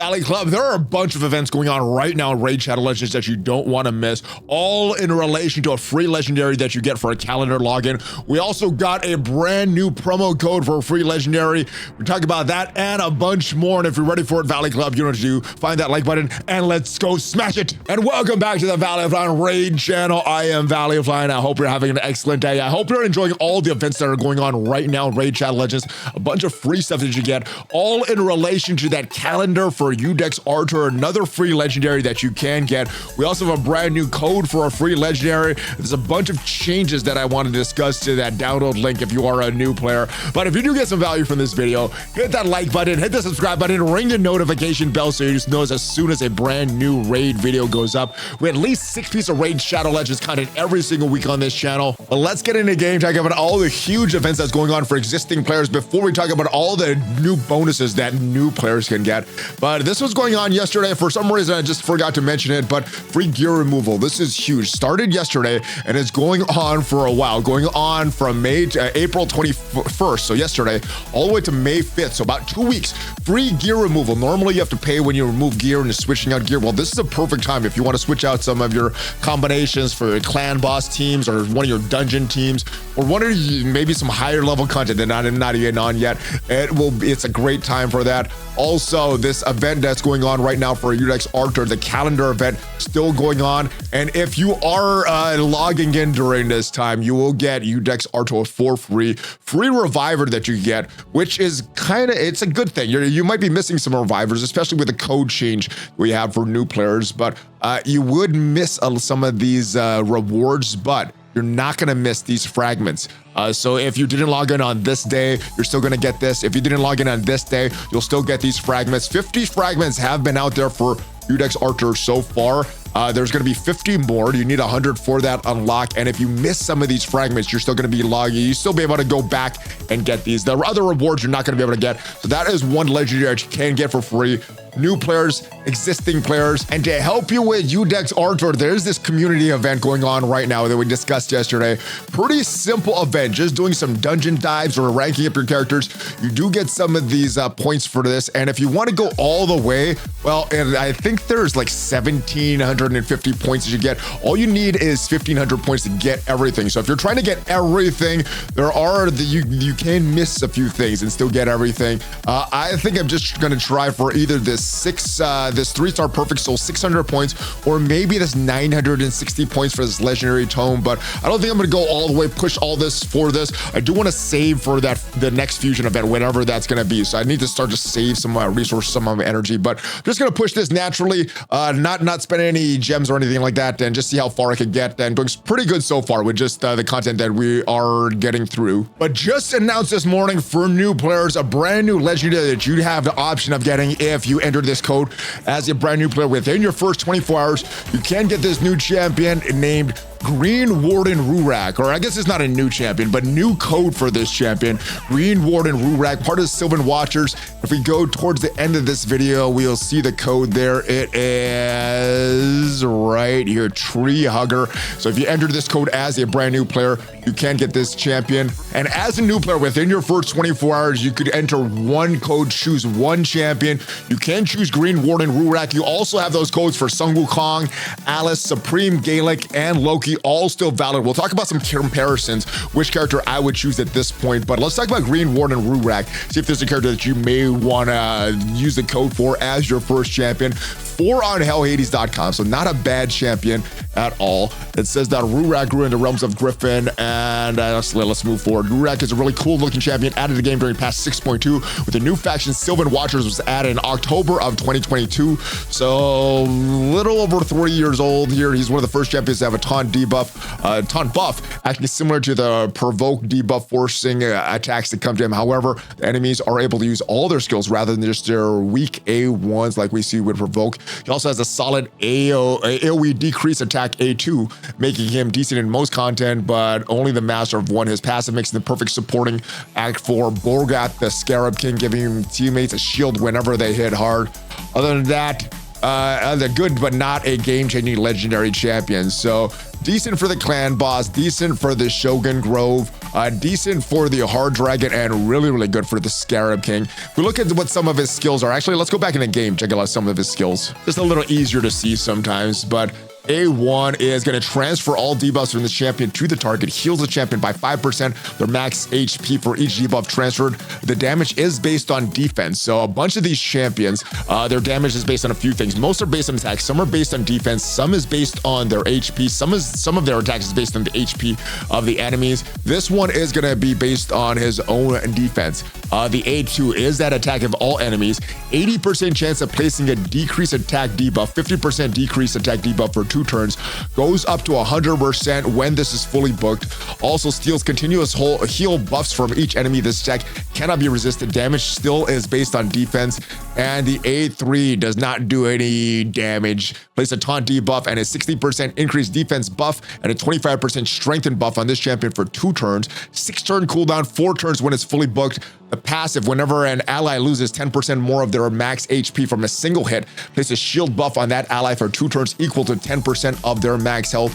Valley Club, there are a bunch of events going on right now in Raid Shadow Legends that you don't want to miss, all in relation to a free legendary that you get for a calendar login. We also got a brand new promo code for a free legendary. We talk about that and a bunch more. And if you're ready for it, Valley Club, you know what to do. Find that like button and let's go smash it. And welcome back to the ValleyFlyin Raid channel. I am ValleyFlyin. I hope you're having an excellent day. I hope you're enjoying all the events that are going on right now in Raid Shadow Legends. A bunch of free stuff that you get, all in relation to that calendar for Uugo Archer, another free legendary that you can get. We also have a brand new code for a free legendary. There's a bunch of changes that I want to discuss to that download link if you are a new player. But if you do get some value from this video, hit that like button, hit the subscribe button, ring the notification bell so you just know as soon as a brand new raid video goes up. We have at least 6 pieces of Raid Shadow Legends content every single week on this channel. But let's get into game, talk about all the huge events that's going on for existing players before we talk about all the new bonuses that new players can get. But this was going on yesterday. For some reason, I just forgot to mention it, but free gear removal. This is huge. Started yesterday and it's going on for a while, going on from April 21st, so yesterday, all the way to May 5th, so about 2 weeks. Free gear removal. Normally, you have to pay when you remove gear and you're switching out gear. Well, this is a perfect time if you want to switch out some of your combinations for your clan boss teams or one of your dungeon teams or one of maybe some higher level content that I'm not even on yet. It's a great time for that. Also, this event that's going on right now for Uugo Archer, the calendar event, still going on. And if you are logging in during this time, you will get Uugo Archer for free reviver that you get, which is it's a good thing. You might be missing some revivers, especially with the code change we have for new players, but you would miss some of these rewards, but you're not going to miss these fragments. So if you didn't log in on this day, you're still going to get this. If you didn't log in on this day, you'll still get these fragments. 50 fragments have been out there for Uugo Archer so far. There's going to be 50 more. You need 100 for that unlock. And if you miss some of these fragments, you're still going to be logging. You still be able to go back and get these. The other rewards you're not going to be able to get. So that is one legendary that you can get for free. New players, existing players, and to help you with Uugo Archer, there's this community event going on right now that we discussed yesterday. Pretty simple event, just doing some dungeon dives or ranking up your characters. You do get some of these points for this, and if you want to go all the way, well, and I think there's like 1,750 points that you get. All you need is 1,500 points to get everything. So if you're trying to get everything, you can miss a few things and still get everything. I think I'm just going to try for either this 3-star perfect soul 600 points or maybe this 960 points for this legendary tome, but I don't think I'm gonna go all the way push all this for this. I do want to save for the next fusion event, whatever that's gonna be, so I need to start to save some resources, some of my energy, but I'm just gonna push this naturally, not spend any gems or anything like that, and just see how far I can get, and doing pretty good so far with just the content that we are getting through. But just announced this morning for new players, a brand new legendary that you have the option of getting if you enter this code as a brand new player within your first 24 hours. You can get this new champion named Greenwarden Rurarc, or I guess it's not a new champion, but new code for this champion, Greenwarden Rurarc, part of the Sylvan Watchers. If we go towards the end of this video, we'll see the code there. It is right here, Tree Hugger. So if you enter this code as a brand new player, you can get this champion. And as a new player within your first 24 hours, you could enter one code, choose one champion. You can choose Greenwarden Rurarc. You also have those codes for Sun Wukong, Alice, Supreme Gaelic, and Loki, all still valid. We'll talk about some comparisons, which character I would choose at this point, but let's talk about Greenwarden Rurarc, see if there's a character that you may want to use the code for as your first champion. 4 on hellhades.com, so not a bad champion at all. It says that Rurarc grew into realms of Griffin, and let's move forward. Rurarc is a really cool looking champion added to the game during patch 6.2 with the new faction Sylvan Watchers was added in October of 2022, so little over 3 years old here. He's one of the first champions to have a taunt buff, actually similar to the provoke debuff, forcing attacks to come to him. However, the enemies are able to use all their skills rather than just their weak A1s like we see with provoke. He also has a solid AoE decrease attack A2, making him decent in most content, but only the master of one. His passive makes him the perfect supporting act for Borgath, the Scarab King, giving him teammates a shield whenever they hit hard. Other than that, the good but not a game-changing legendary champion. So decent for the clan boss, decent for the Shogun Grove, decent for the Hard Dragon, and really, really good for the Scarab King. If we look at what some of his skills are, actually, let's go back in the game, check out some of his skills. Just a little easier to see sometimes, but A1 is going to transfer all debuffs from the champion to the target, heals the champion by 5%, their max HP for each debuff transferred. The damage is based on defense. So a bunch of these champions, their damage is based on a few things. Most are based on attacks, some are based on defense, some is based on their HP, some of their attacks is based on the HP of the enemies. This one is going to be based on his own defense. The A2 is that attack of all enemies, 80% chance of placing a decreased attack debuff, 50% decreased attack debuff for 2 turns, goes up to 100% when this is fully booked. Also steals continuous heal buffs from each enemy. This attack cannot be resisted. Damage still is based on defense. And the A3 does not do any damage. Place a taunt debuff and a 60% increased defense buff and a 25% strengthen buff on this champion for 2 turns. 6-turn cooldown, 4 turns when it's fully booked. The passive, whenever an ally loses 10% more of their max HP from a single hit, place a shield buff on that ally for 2 turns equal to 10% of their max health.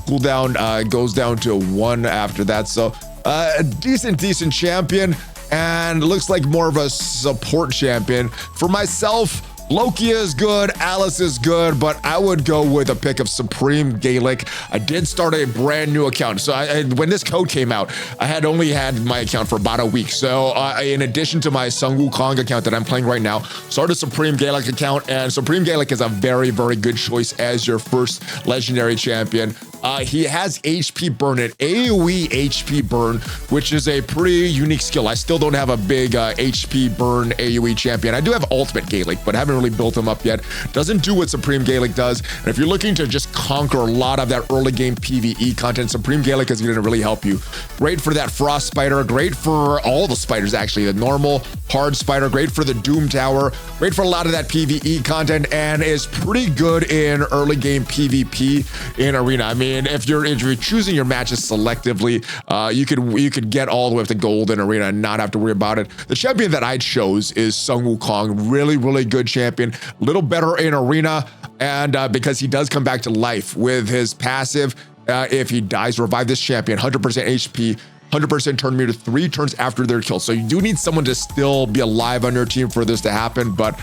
Cooldown goes down to 1 after that. So a decent champion, and looks like more of a support champion. For myself, Loki is good, Alice is good, but I would go with a pick of Supreme Gaelic. I did start a brand new account. So when this code came out, I had only had my account for about a week. So in addition to my Sun Wukong account that I'm playing right now, started a Supreme Gaelic account, and Supreme Gaelic is a very, very good choice as your first legendary champion. He has HP burn, an AoE HP burn, which is a pretty unique skill. I still don't have a big HP burn AoE champion. I do have Ultimate Gaelic, but haven't really built him up yet. Doesn't do what Supreme Gaelic does. And if you're looking to just conquer a lot of that early game PvE content, Supreme Gaelic is going to really help you. Great for that Frost Spider, great for all the spiders actually, the normal, hard spider, great for the Doom Tower, great for a lot of that PvE content, and is pretty good in early game PvP in Arena. I mean, if you're choosing your matches selectively, you could get all the way up to gold in Arena and not have to worry about it. The champion that I chose is Sun Wukong. Really, really good champion. A little better in Arena, and because he does come back to life with his passive. If he dies, revive this champion, 100% HP, 100% turn meter 3 turns after their kill. So you do need someone to still be alive on your team for this to happen, but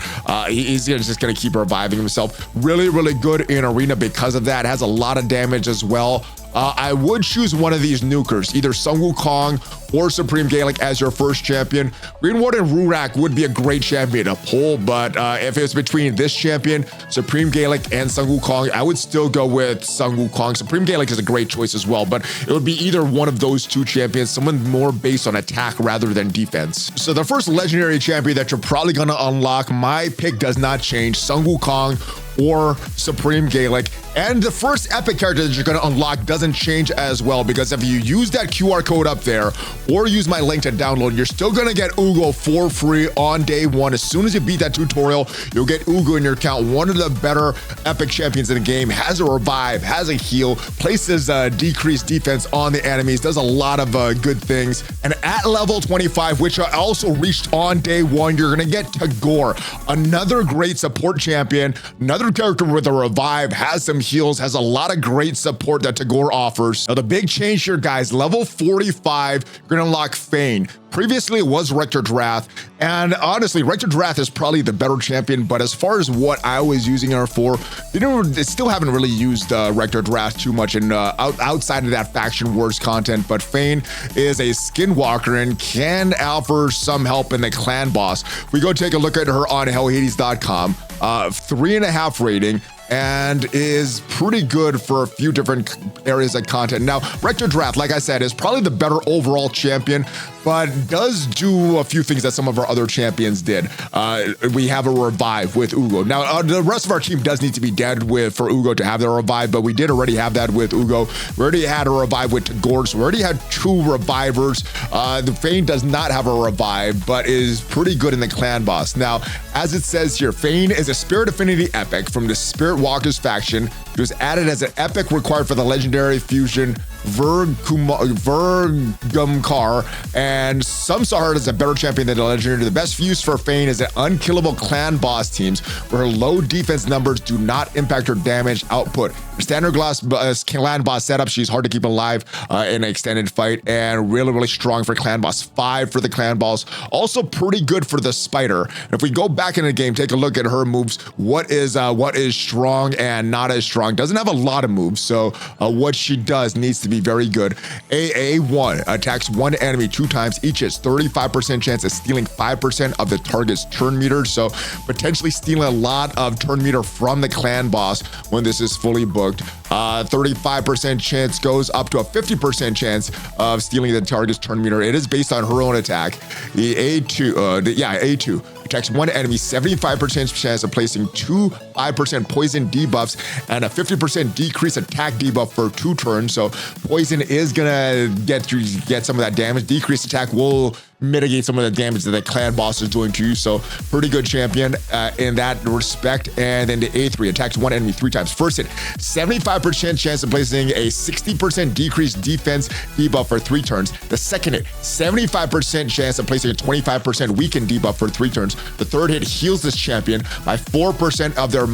he's just going to keep reviving himself. Really, really good in Arena because of that. Has a lot of damage as well. I would choose one of these nukers, either Sun Wukong or Supreme Gaelic as your first champion. Greenwarden Rurarc would be a great champion to pull, but if it's between this champion, Supreme Gaelic, and Sun Wukong, I would still go with Sun Wukong. Supreme Gaelic is a great choice as well, but it would be either one of those 2 champions, someone more based on attack rather than defense. So the first legendary champion that you're probably going to unlock, my pick does not change, Sun Wukong or Supreme Gaelic. And the first epic character that you're going to unlock doesn't change as well, because if you use that QR code up there or use my link to download, you're still going to get Uugo for free on day 1. As soon as you beat that tutorial, you'll get Uugo in your account. One of the better epic champions in the game, has a revive, has a heal, places decreased defense on the enemies, does a lot of good things. And at level 25, which I also reached on day 1, you're going to get Tagoar, another great support champion, another character with a revive, has some heals, has a lot of great support that Tagoar offers. Now the big change here, guys, level 45, you're gonna unlock Fayne. Previously, it was Rector's Wrath, and honestly, Rector's Wrath is probably the better champion, but as far as what I was using her for, they still haven't really used Rector's Wrath too much in outside of that Faction Wars content, but Fayne is a skinwalker and can offer some help in the clan boss. We go take a look at her on hellhades.com, 3.5 rating, and is pretty good for a few different areas of content. Now, Rector's Wrath, like I said, is probably the better overall champion, but does do a few things that some of our other champions did. We have a revive with Uugo. Now, the rest of our team does need to be dead for Uugo to have the revive, but we did already have that with Uugo. We already had a revive with Tagoar, so we already had 2 revivers. The Fayne does not have a revive, but is pretty good in the clan boss. Now, as it says here, Fayne is a Spirit Affinity epic from the Spirit Walkers faction. It was added as an epic required for the legendary fusion Vergumcar, and some saw her as a better champion than the legendary. The best use for Fayne is an unkillable clan boss teams where her low defense numbers do not impact her damage output. Standard clan boss setup, she's hard to keep alive in an extended fight, and really strong for clan boss. 5 for the clan boss. Also pretty good for the spider. And if we go back in the game, take a look at her moves. What is strong and not as strong. Doesn't have a lot of moves, so what she does needs to be very good. AA1 attacks one enemy 2 times. Each has 35% chance of stealing 5% of the target's turn meter, so potentially stealing a lot of turn meter from the clan boss when this is fully booked. 35% chance goes up to a 50% chance of stealing the target's turn meter. It is based on her own attack. The A2 attacks one enemy, 75% chance of placing 2 5% poison debuffs and a 50% decrease attack debuff for 2 turns. So poison is gonna get some of that damage. Decreased attack will mitigate some of the damage that the clan boss is doing to you. So pretty good champion in that respect. And then the A3 attacks one enemy 3 times. First hit, 75% chance of placing a 60% decreased defense debuff for 3 turns. The second hit, 75% chance of placing a 25% weakened debuff for 3 turns. The third hit heals this champion by 4% of their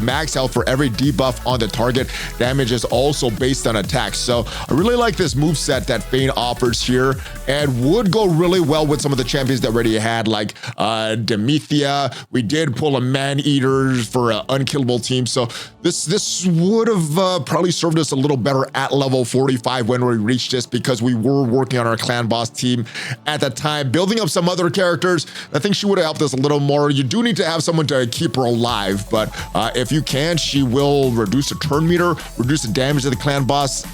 max health for every debuff on the target. Damage is also based on attacks. So I really like this moveset that Fayne offers here, and would go really well with some of the champions that already had, like Demethia. We did pull a man-eater for an unkillable team, so this would have probably served us a little better at level 45 when we reached this, because we were working on our clan boss team at the time, building up some other characters. I think she would have helped us a little more. You do need to have someone to keep her alive, but if you can, she will reduce the turn meter, reduce the damage that the clan boss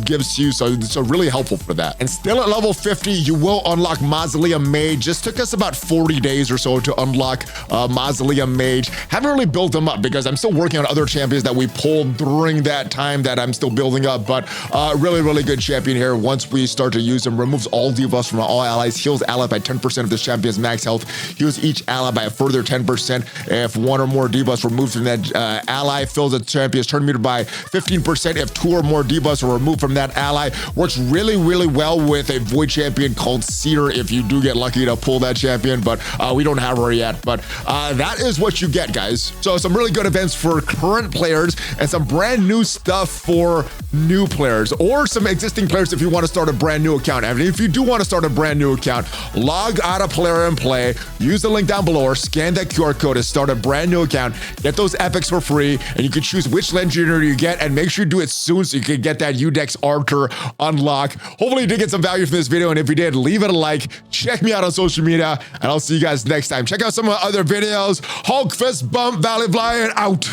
gives you, so it's really helpful for that. And still at level 50, you will unlock Mausoleum Mage. Just took us about 40 days or so to unlock Mausoleum Mage. Haven't really built them up because I'm still working on other champions that we pulled during that time that I'm still building up, but really good champion here. Once we start to use him, removes all debuffs from all allies, heals ally by 10% of the champion's max health, heals each ally by a further 10% if 1 or more debuffs removed from that ally, fills the champion's turn meter by 15% if 2 or more debuffs are removed from that ally. Works really well with a void champion called Cedar if you do get lucky to pull that champion, but we don't have her yet. But that is what you get, guys. So some really good events for current players and some brand new stuff for new players, or some existing players if you want to start a brand new account. And if you do want to start a brand new account, log out of Player and Play, use the link down below or scan that QR code to start a brand new account, get those epics for free, and you can choose which legendary you get, and make sure you do it soon so you can get that Udex Archer unlock. Hopefully you did get some value from this video, and if you did, leave it a like, check me out on social media, and I'll see you guys next time. Check out some of my other videos. Hulk Fist Bump, ValleyFlyin out.